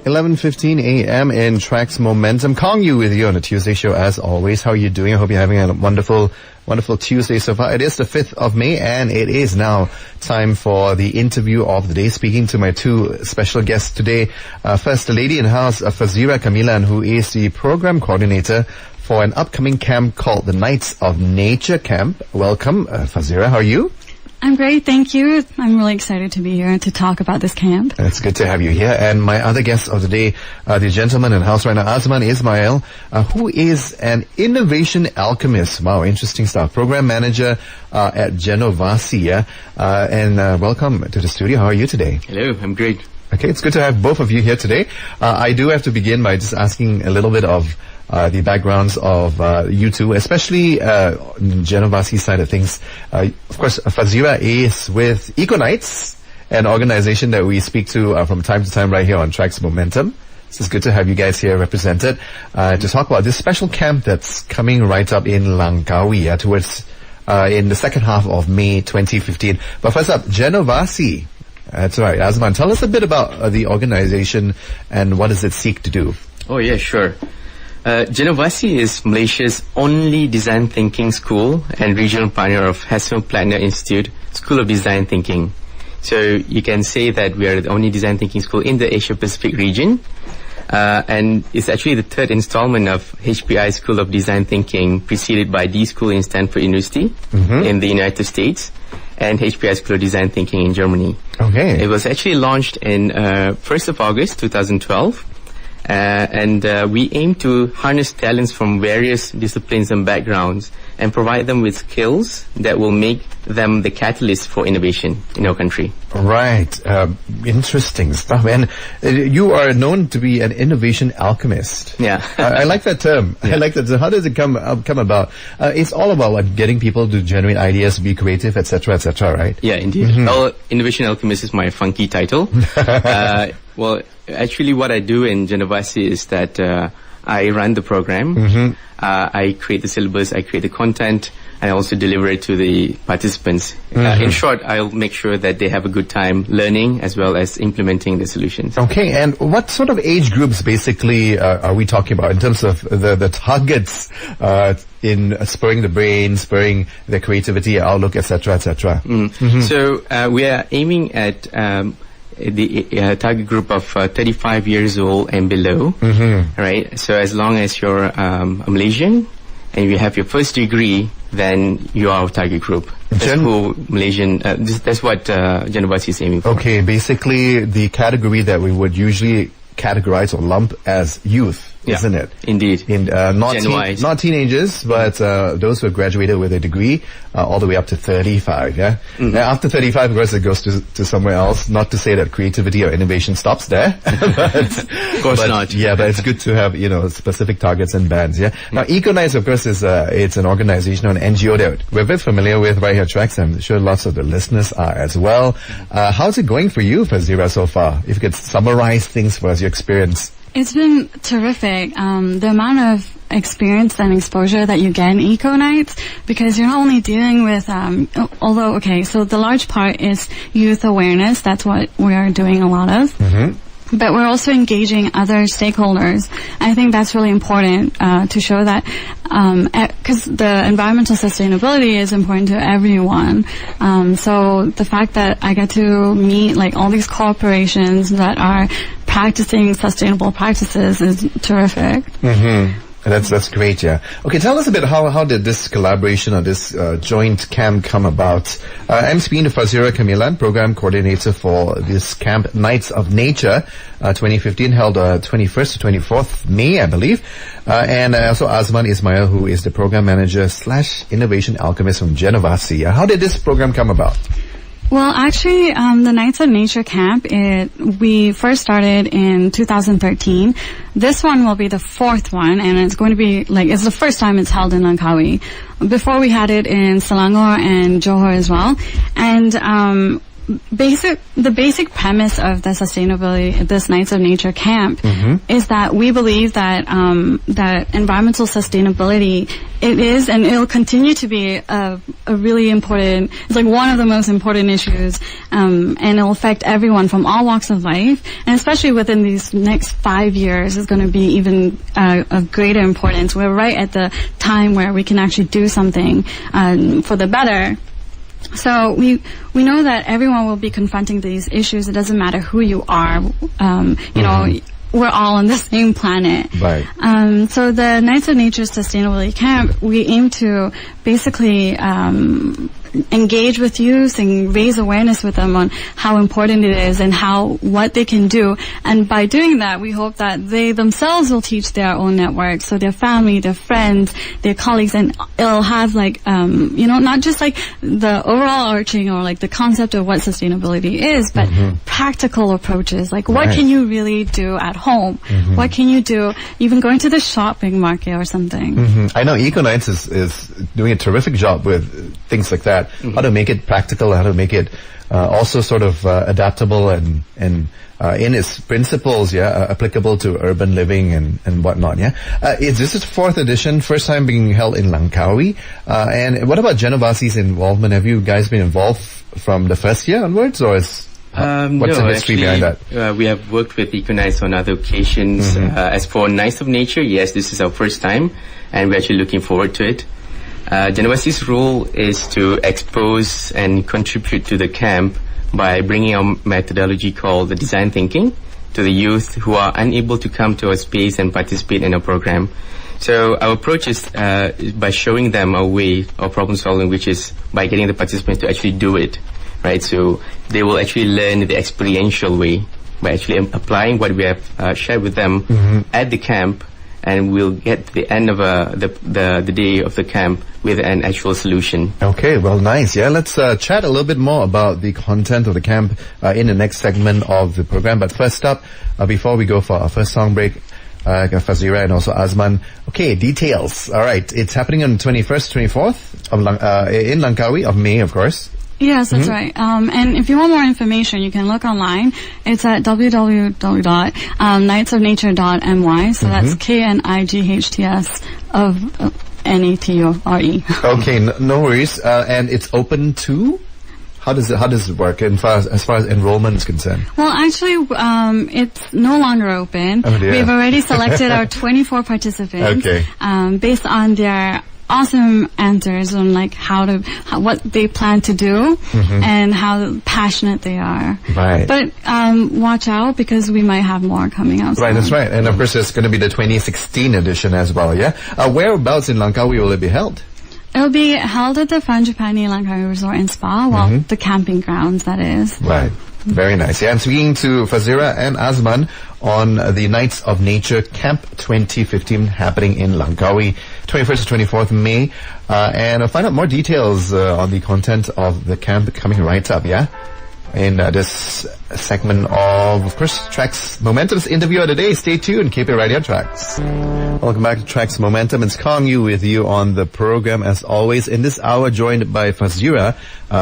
11:15 a.m. in Traxx Momentum. Kong Yu with you on the Tuesday show as always. How are you doing? I hope you're having a wonderful Tuesday so far. It is the 5th of May and it is now time for the interview of the day. Speaking to my two special guests today. First, the lady in house, Fazira Kamilan, who is the program coordinator for an upcoming camp called the Knights of Nature Camp. Welcome, Fazira. How are you? I'm great, thank you. I'm really excited to be here to talk about this camp. It's good to have you here. And my other guest of the day, the gentleman in house right now, Azman Ismail, who is an innovation alchemist. Wow, interesting stuff. Program manager at Genovasi. And welcome to the studio. How are you today? Hello, I'm great. Okay, it's good to have both of you here today. I do have to begin by just asking a little bit of the backgrounds of you two, especially Genovasi side of things. Of course, Fazira is with EcoKnights, an organization that we speak to from time to time right here on Traxx Momentum. So it's good to have you guys here represented to talk about this special camp that's coming right up in Langkawi towards in the second half of May 2015. But first up, Genovasi. That's right, Azman. Tell us a bit about the organization and what does it seek to do? Oh yeah, sure. Genovasi is Malaysia's only design thinking school and regional partner of Hassan Plattner Institute School of Design Thinking. So you can say that we are the only design thinking school in the Asia Pacific region. And it's actually the third installment of HPI School of Design Thinking, preceded by D School in Stanford University in the United States and HPI School of Design Thinking in Germany. Okay. It was actually launched in 1st of August 2012. And we aim to harness talents from various disciplines and backgrounds and provide them with skills that will make them the catalyst for innovation in our country. Right. Interesting stuff. And you are known to be an innovation alchemist. Yeah. I like that term. Yeah. I like that term. How does it come about? It's all about getting people to generate ideas, be creative, etc., right? Yeah, indeed. Well, innovation alchemist is my funky title. Well, actually what I do in Genovasi is that I run the program. I create the syllabus, I create the content, and I also deliver it to the participants. In short, I'll make sure that they have a good time learning as well as implementing the solutions. Okay, and what sort of age groups basically are we talking about in terms of the targets in spurring the brain, spurring the creativity, outlook, etc., etc.? So we are aiming at the target group of 35 years old and below, right? So as long as you're a Malaysian and you have your first degree, then you are our target group. That's who Malaysian. That's what Genovasi is aiming for. Okay, basically the category that we would usually categorize or lump as youth. Isn't it? Indeed. Not teenagers, but those who have graduated with a degree all the way up to 35, yeah? Now, after 35, of course, it goes to somewhere else. Not to say that creativity or innovation stops there. Of course not. Yeah, but it's good to have, specific targets and bands, yeah? Now, EcoKnights, of course, it's an organization or an NGO that we're very familiar with right here at Traxx. I'm sure lots of the listeners are as well. How's it going for you, Fazira, so far? If you could summarize things for us, your experience. It's been terrific. The amount of experience and exposure that you get in EcoKnights, because you're not only dealing with, so the large part is youth awareness. That's what we are doing a lot of. But we're also engaging other stakeholders. I think that's really important to show that, because the environmental sustainability is important to everyone. So the fact that I get to meet all these corporations that are practicing sustainable practices is terrific. That's great, yeah. Okay, tell us a bit, how did this collaboration or this joint camp come about? I'm speaking to Fazira Kamilan, Program Coordinator for this camp, Knights of Nature, 2015, held 21st to 24th May, I believe. And also Azman Ismail, who is the Program Manager / Innovation Alchemist from Genovasi. How did this program come about? Well, actually, the Knights of Nature Camp, we first started in 2013. This one will be the 4th one, and it's going to be, it's the first time it's held in Langkawi. Before we had it in Selangor and Johor as well. And the basic premise of this Knights of Nature camp is that we believe that that environmental sustainability, it is and it'll continue to be a really important, it's like one of the most important issues, and it'll affect everyone from all walks of life, and especially within these next 5 years is going to be even of greater importance. We're right at the time where we can actually do something for the better. So we know that everyone will be confronting these issues. It doesn't matter who you are. You know, we're all on the same planet. Right. So the Knights of Nature Sustainability Camp, we aim to basically engage with youth and raise awareness with them on how important it is and what they can do. And by doing that, we hope that they themselves will teach their own networks, so their family, their friends, their colleagues, and it'll have like, you know, not just like the overall arching or like the concept of what sustainability is, but practical approaches. Like what can you really do at home? What can you do even going to the shopping market or something? I know EcoKnights is doing a terrific job with things like that. How to make it practical, how to make it also sort of adaptable and in its principles, applicable to urban living and whatnot. This is 4th edition, first time being held in Langkawi. And what about Genovasi's involvement? Have you guys been involved from the first year onwards, or is what's the history behind that? We have worked with EcoKnights on other occasions. As for Knights of Nature, yes, this is our first time, and we're actually looking forward to it. Genovasi's role is to expose and contribute to the camp by bringing our methodology called the design thinking to the youth who are unable to come to our space and participate in our program. So our approach is by showing them a way of problem solving, which is by getting the participants to actually do it, right? So they will actually learn the experiential way by actually applying what we have shared with them at the camp, and we'll get to the end of the day of the camp with an actual solution. Okay, well, nice. Let's chat a little bit more about the content of the camp in the next segment of the program. But first up, before we go for our first song break, Fazira and also Azman. Okay, details. All right, it's happening on 21st, 24th of in Langkawi of May, of course. Yes, that's right. And if you want more information, you can look online. It's at www.knightsofnature.my. So that's KNIGHTS of NATURE. Okay, no worries. And it's open to? How does it work as far as enrollment is concerned? Well, actually, it's no longer open. Oh, dear. We've already selected our 24 participants. Okay. Based on their awesome answers on like what they plan to do and how passionate they are. Right. But watch out, because we might have more coming out. Right, that's right. And of course, there's going to be the 2016 edition as well. Whereabouts in Langkawi will it be held? It'll be held at the Frangipani Langkawi Resort and Spa, the camping grounds, that is. Right. Very nice. I'm speaking to Fazira and Azman on the Knights of Nature Camp 2015 happening in Langkawi, 21st to 24th May. And I'll find out more details on the content of the camp coming right up, in this segment of course, Traxx Momentum's interview of the day. Stay tuned. Keep it right here, Traxx. Welcome back to Traxx Momentum. It's Kong Yu with you on the program as always. In this hour, joined by Fazira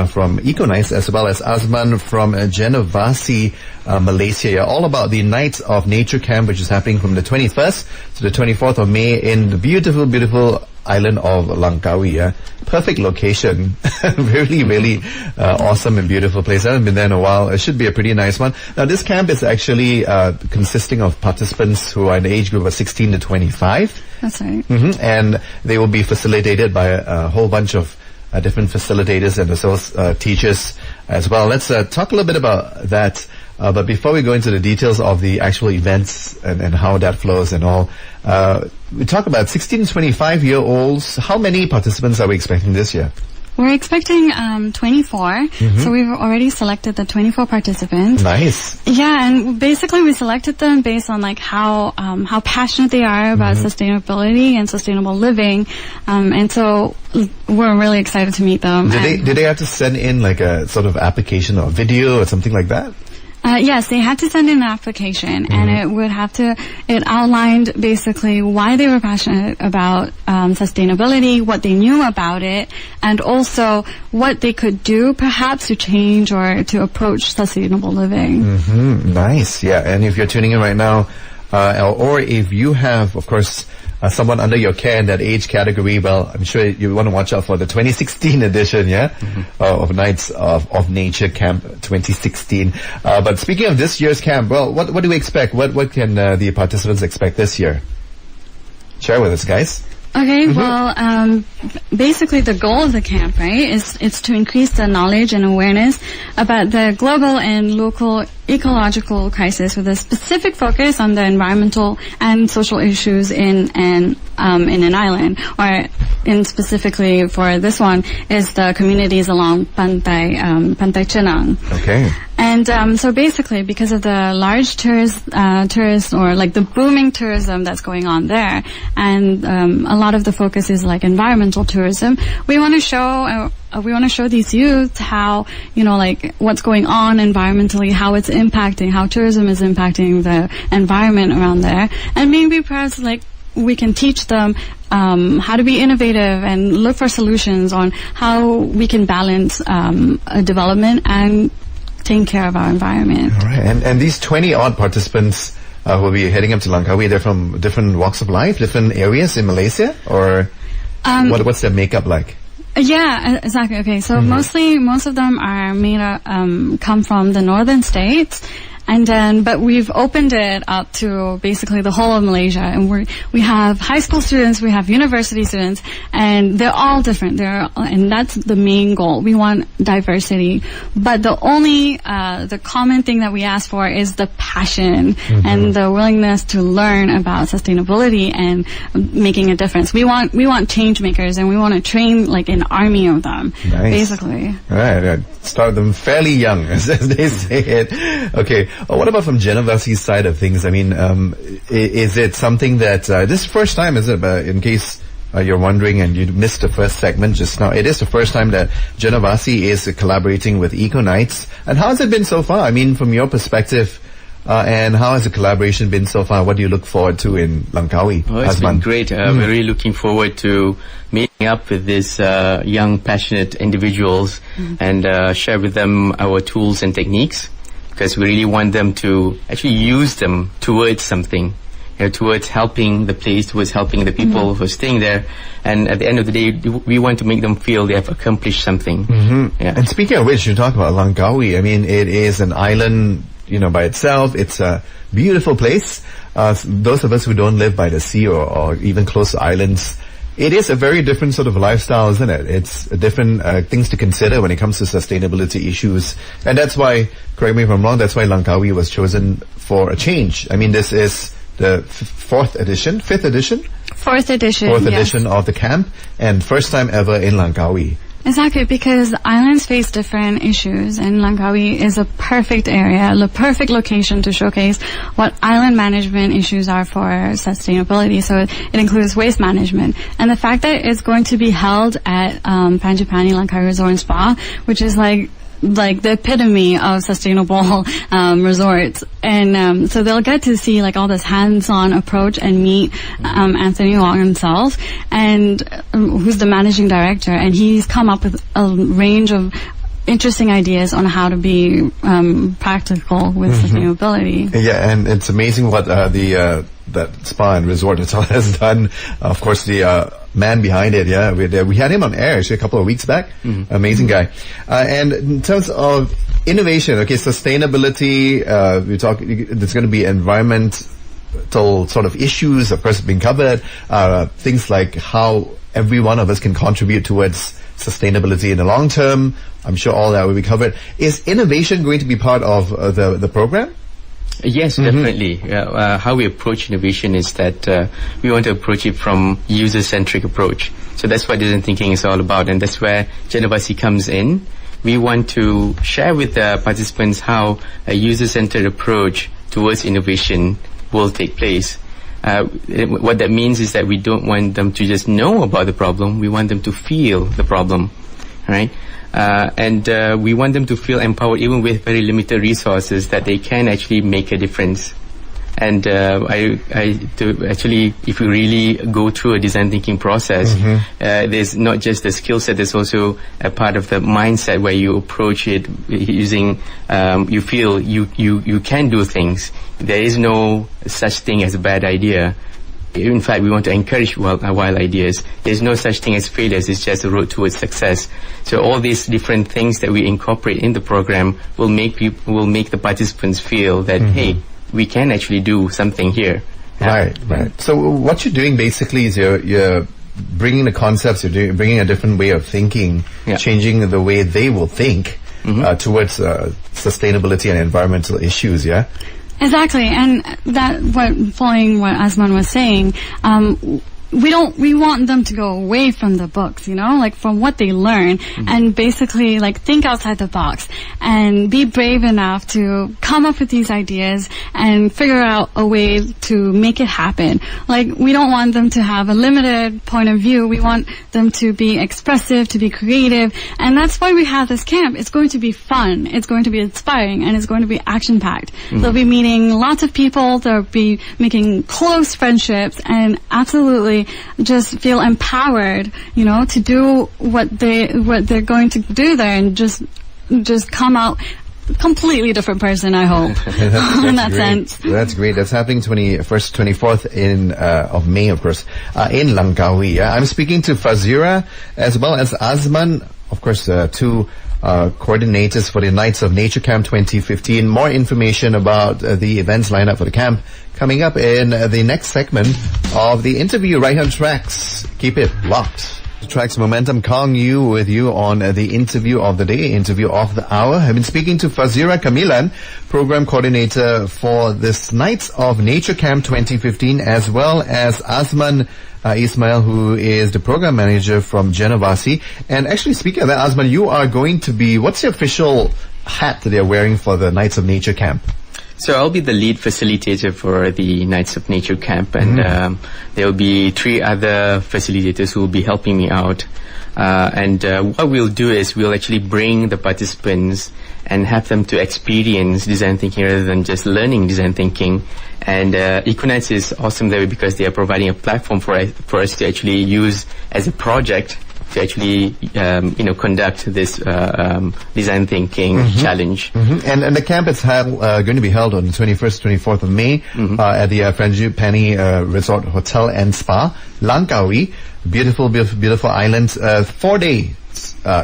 from EcoKnights, as well as Azman from Genovasi, Malaysia. All about the Knights of Nature Camp, which is happening from the 21st to the 24th of May in the beautiful, beautiful island of Langkawi. Perfect location. Really, really awesome and beautiful place. I haven't been there in a while. It should be a pretty nice one. Now, this camp is actually consisting of participants who are in the age group of 16 to 25. That's right. And they will be facilitated by a whole bunch of different facilitators and also teachers as well. Let's talk a little bit about that. But before we go into the details of the actual events and how that flows and all, we talk about 16 to 25-year-olds. How many participants are we expecting this year? We're expecting 24. So we've already selected the 24 participants. Nice. Yeah, and basically we selected them based on like how passionate they are about sustainability and sustainable living. And so we're really excited to meet them. Did they have to send in like a sort of application or video or something like that? Yes, they had to send in an application, and it outlined basically why they were passionate about sustainability, what they knew about it, and also what they could do perhaps to change or to approach sustainable living. Nice, yeah. And if you're tuning in right now, or if you have, of course, someone under your care in that age category, well, I'm sure you want to watch out for the 2016 edition, of Knights of Nature Camp 2016. But speaking of this year's camp, well, what do we expect? What can the participants expect this year? Share with us, guys. Okay, well, basically the goal of the camp, right, is to increase the knowledge and awareness about the global and local ecological crisis with a specific focus on the environmental and social issues in an island, or in specifically for this one is the communities along Pantai Chenang. Okay. And so basically, because of the large tourist or like the booming tourism that's going on there, and a lot of the focus is like environmental tourism, we want to show these youth how, like what's going on environmentally, how it's impacting, how tourism is impacting the environment around there, and maybe perhaps like we can teach them how to be innovative and look for solutions on how we can balance development and taking care of our environment. All right, and these 20-odd participants who will be heading up to Langkawi, they're from different walks of life, different areas in Malaysia, or what's their makeup like? Yeah, exactly. Okay, so most of them are come from the northern states. And then, but we've opened it up to basically the whole of Malaysia, and we have high school students, we have university students, and they're all different. And that's the main goal. We want diversity, but the only the common thing that we ask for is the passion and the willingness to learn about sustainability and making a difference. We want change makers, and we want to train like an army of them, basically. All right, start them fairly young, as they say it. Okay. What about from Genovasi's side of things? I mean, is it something that this is the first time, is it? In case you're wondering and you missed the first segment just now, it is the first time that Genovasi is collaborating with EcoKnights. And how has it been so far? I mean, from your perspective, and how has the collaboration been so far? What do you look forward to in Langkawi? Oh, it's been great. We're really looking forward to meeting up with these young, passionate individuals and share with them our tools and techniques, because we really want them to actually use them towards something, towards helping the place, towards helping the people who are staying there. And at the end of the day, we want to make them feel they have accomplished something. Yeah. And speaking of which, you talk about Langkawi. I mean, it is an island, by itself. It's a beautiful place. Those of us who don't live by the sea or even close to islands, it is a very different sort of lifestyle, isn't it? It's different things to consider when it comes to sustainability issues. And that's why, correct me if I'm wrong, that's why Langkawi was chosen for a change. I mean, this is the fifth edition of the camp, and first time ever in Langkawi. Exactly, because islands face different issues, and Langkawi is a perfect area, the perfect location to showcase what island management issues are for sustainability. So it includes waste management, and the fact that it's going to be held at Panjipani Langkawi Resort and Spa, which is like the epitome of sustainable resorts, and so they'll get to see like all this hands-on approach and meet Anthony Wong himself, and who's the managing director, and he's come up with a range of interesting ideas on how to be practical with sustainability. Yeah, and it's amazing what that spa and resort has done. Of course, the man behind it, we had him on air actually a couple of weeks back. Amazing guy. And in terms of innovation, sustainability, there's going to be environmental sort of issues, of course, being covered. Things like how every one of us can contribute towards sustainability in the long term. I'm sure all that will be covered. Is innovation going to be part of the program? Yes, definitely. How we approach innovation is that we want to approach it from user-centric approach. So that's what design thinking is all about, and that's where Genovasi comes in. We want to share with the participants how a user-centered approach towards innovation will take place. What that means is that we don't want them to just know about the problem, we want them to feel the problem. right? And we want them to feel empowered even with very limited resources, that they can actually make a difference. And if you really go through a design thinking process, there's not just the skill set, there's also a part of the mindset where you approach it using, you feel you can do things. There is no such thing as a bad idea. In fact, we want to encourage wild ideas. There's no such thing as failures. It's just a road towards success. So all these different things that we incorporate in the program will make the participants feel that, hey, we can actually do something here. Right. So what you're doing basically is you're bringing the concepts, you're bringing a different way of thinking, changing the way they will think towards sustainability and environmental issues, yeah? Exactly, and following what Azman was saying, we want them to go away from the books, like from what they learn, and basically like think outside the box and be brave enough to come up with these ideas and figure out a way to make it happen. Like, we don't want them to have a limited point of view. We want them to be expressive, to be creative, and that's why we have this camp. It's going to be fun, it's going to be inspiring, and it's going to be action-packed. They'll be meeting lots of people, they'll be making close friendships, and absolutely just feel empowered, to do what they're going to do there, and just come out completely different person, I hope. In that sense. That's great. That's happening 21st, 24th of May, of course, in Langkawi. Yeah? I'm speaking to Fazira as well as Azman, of course, two coordinators for the Knights of Nature Camp 2015. More information about the events lined up for the camp coming up in the next segment of the interview right on Traxx. Keep it locked. Traxx Momentum Kong Yu with you on the interview of the day, interview of the hour. I've been speaking to Fazira Kamilan, program coordinator for this Knights of Nature Camp 2015, as well as Azman Ismail, who is the program manager from Genovasi. And actually, speaking of that, Azman, you are going to be, what's the official hat that they're wearing for the Knights of Nature Camp? So I'll be the lead facilitator for the Knights of Nature Camp, and there will be 3 other facilitators who will be helping me out. And what we'll do is we'll actually bring the participants and have them to experience design thinking rather than just learning design thinking. And EcoKnights is awesome there because they are providing a platform for us to actually use as a project to actually, conduct this design thinking challenge. And the camp is going to be held on the 21st, 24th of May at the Frangipani Resort Hotel and Spa, Langkawi. Beautiful island. 4-day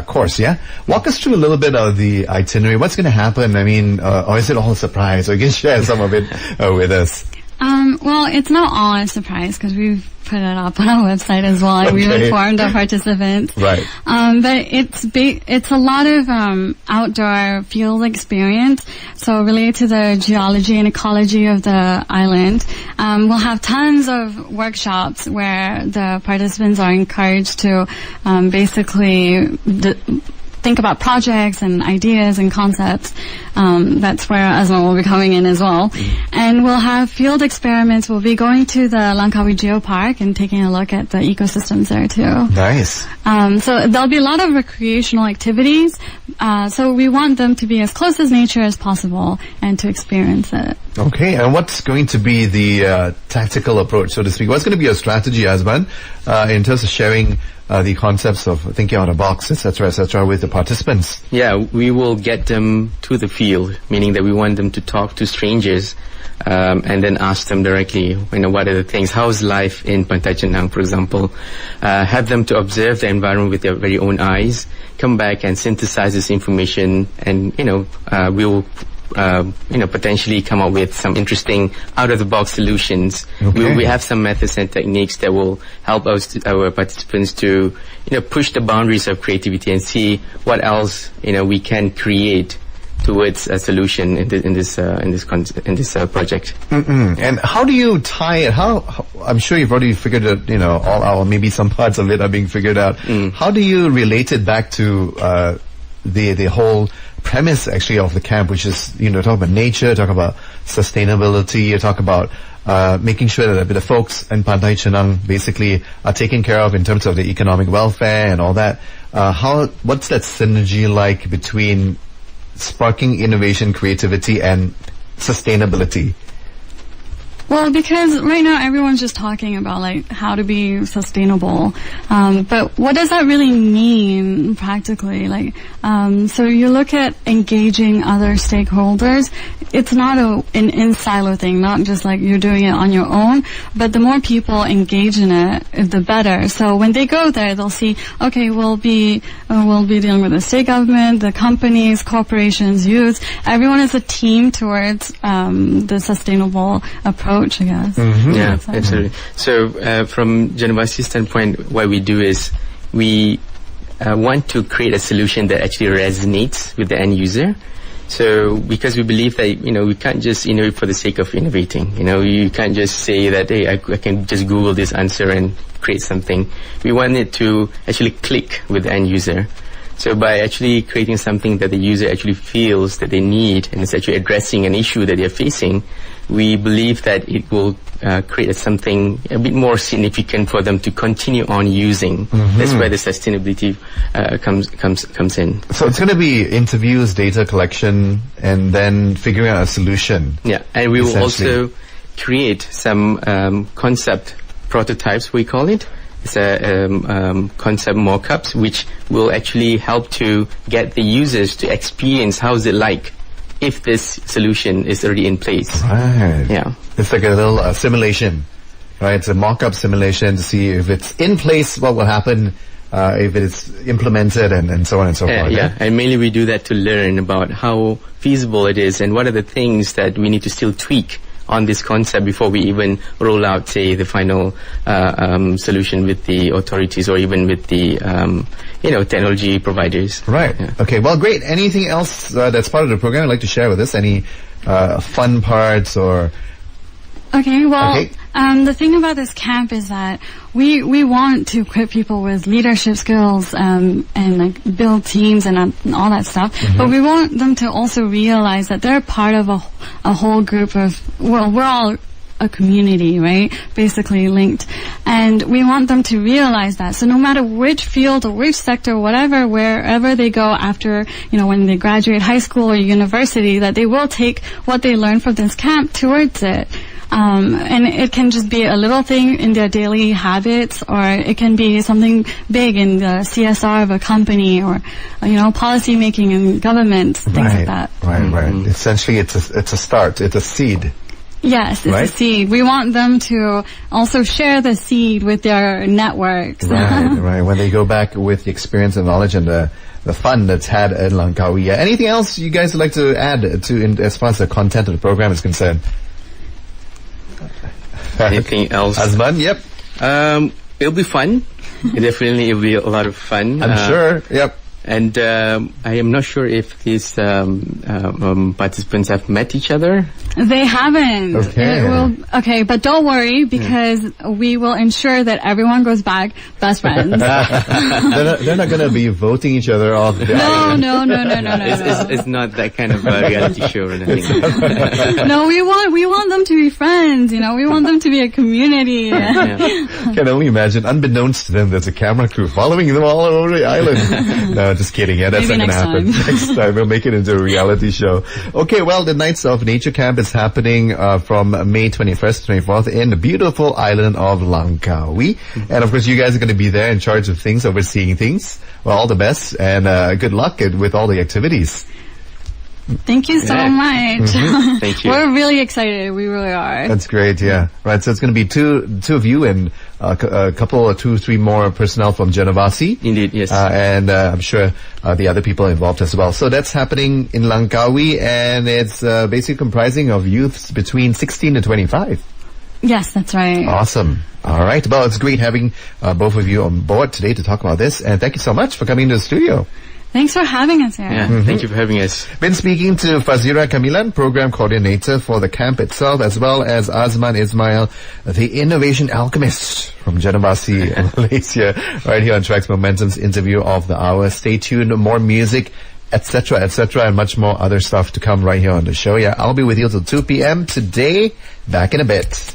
course, yeah? Walk us through a little bit of the itinerary. What's going to happen? I mean, or is it all a surprise? Or you can share some of it with us. Well, it's not all a surprise because we've put it up on our website as well, and we've informed our participants. Right. But it's a lot of outdoor field experience, so related to the geology and ecology of the island. We'll have tons of workshops where the participants are encouraged to basically think about projects and ideas and concepts. That's where Azman will be coming in as well. And we'll have field experiments. We'll be going to the Langkawi Geopark and taking a look at the ecosystems there too. Nice. So there'll be a lot of recreational activities. So we want them to be as close as nature as possible and to experience it. Okay, and what's going to be the tactical approach, so to speak? What's going to be your strategy, Azman, in terms of sharing the concepts of thinking out of the box, etc., with the participants? Yeah, we will get them to the field, meaning that we want them to talk to strangers and then ask them directly, what are the things, how's life in Pantai Chenang, for example. Have them to observe the environment with their very own eyes, come back and synthesize this information, and, we'll potentially come up with some interesting out-of-the-box solutions. Okay. We have some methods and techniques that will help our participants to, push the boundaries of creativity and see what else, we can create towards a solution in this project. And how do you tie it? I'm sure you've already figured it, all out. Maybe some parts of it are being figured out. How do you relate it back to the whole premise actually of the camp, which is, talk about nature, talk about sustainability, talk about making sure that the folks in Pantai Chenang basically are taken care of in terms of the economic welfare and all that. what's that synergy like between sparking innovation, creativity, and sustainability? Well, because right now everyone's just talking about like how to be sustainable, but what does that really mean practically? Like, so you look at engaging other stakeholders. It's not an in-silo thing, not just like you're doing it on your own, but the more people engage in it, the better. So when they go there, they'll see, okay, we'll be dealing with the state government, the companies, corporations, youth. Everyone is a team towards the sustainable approach, I guess. Yeah, absolutely. So from Genovasi's standpoint, what we do is we want to create a solution that actually resonates with the end user. So because we believe that, we can't just innovate for the sake of innovating. You can't just say that, hey, I can just Google this answer and create something. We want it to actually click with the end user. So by actually creating something that the user actually feels that they need and it's actually addressing an issue that they're facing, we believe that it will create something a bit more significant for them to continue on using. That's where the sustainability comes in. So it's going to be interviews, data collection, and then figuring out a solution. Yeah, and we will also create some concept prototypes, we call it. It's a concept mock-ups, which will actually help to get the users to experience how is it like if this solution is already in place. Right. Yeah. It's like a little simulation, right? It's a mock-up simulation to see if it's in place, what will happen if it's implemented, and so on and so forth. Yeah, and mainly we do that to learn about how feasible it is and what are the things that we need to still tweak on this concept before we even roll out, say, the final solution with the authorities or even with the technology providers. Right. Yeah. Okay. Well, great. Anything else that's part of the program you'd like to share with us? Any fun parts or? Okay. Well, the thing about this camp is that we want to equip people with leadership skills and like build teams and all that stuff. But we want them to also realize that they're part of a whole group of, well, we're all a community, right? Basically linked. And we want them to realize that. So no matter which field or which sector, whatever, wherever they go after, when they graduate high school or university, that they will take what they learn from this camp towards it. And it can just be a little thing in their daily habits, or it can be something big in the CSR of a company, or policy making in government, things like that. Right. Essentially, it's a start. It's a seed. Yes, it's a seed. We want them to also share the seed with their networks. Right. When they go back with the experience and knowledge and the fun that's had at Langkawi. Anything else you guys would like to add to as far as the content of the program is concerned? Anything else? Azman, yep. It'll be fun. Definitely, it'll be a lot of fun. I'm sure. Yep. And I am not sure if these participants have met each other. They haven't. Okay. But don't worry, because we will ensure that everyone goes back best friends. They're not going to be voting each other off. No. It's not that kind of reality show or anything. No, we want them to be friends. We want them to be a community. Can only imagine. Unbeknownst to them, there's a camera crew following them all over the island. No, just kidding. Yeah, that's Maybe not going to happen. Next time we'll make it into a reality show. Okay, well, the Nights of Nature Camp is happening from May 21st to 24th in the beautiful island of Langkawi. And of course, you guys are going to be there in charge of things, overseeing things. Well, all the best and good luck with all the activities. Thank you so much. Thank you. We're really excited. We really are. That's great. Yeah. Right. So it's going to be two of you and a couple or 2-3 more personnel from Genovasi. Indeed. Yes. And I'm sure the other people involved as well. So that's happening in Langkawi, and it's basically comprising of youths between 16 to 25. Yes, that's right. Awesome. All right. Well, it's great having both of you on board today to talk about this, and thank you so much for coming to the studio. Thanks for having us here. Yeah, thank you for having us. Been speaking to Fazira Kamilan, Program Coordinator for the camp itself, as well as Azman Ismail, the Innovation Alchemist from Genovasi, Malaysia, right here on Traxx Momentum's interview of the hour. Stay tuned, more music, etc., and much more other stuff to come right here on the show. Yeah, I'll be with you till 2 p.m. today. Back in a bit.